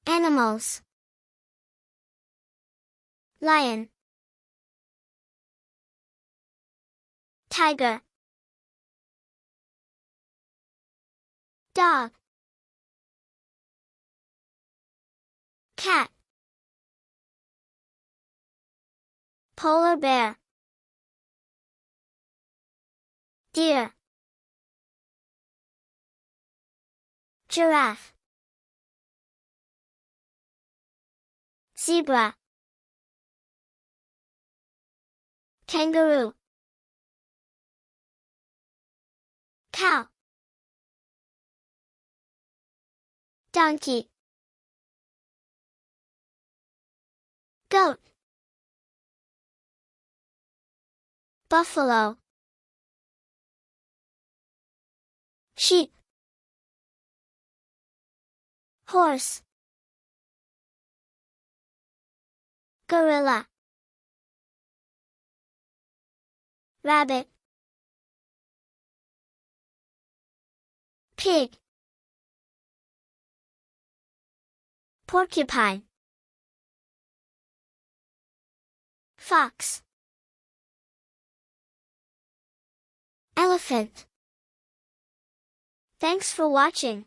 Animals. Lion. Tiger. Dog. Cat. Polar bear. Deer. Giraffe. Zebra. Kangaroo. Cow. Donkey. Goat. Buffalo. Sheep. Horse. Gorilla. Rabbit. Pig. Porcupine. Fox. Elephant. Thanks for watching.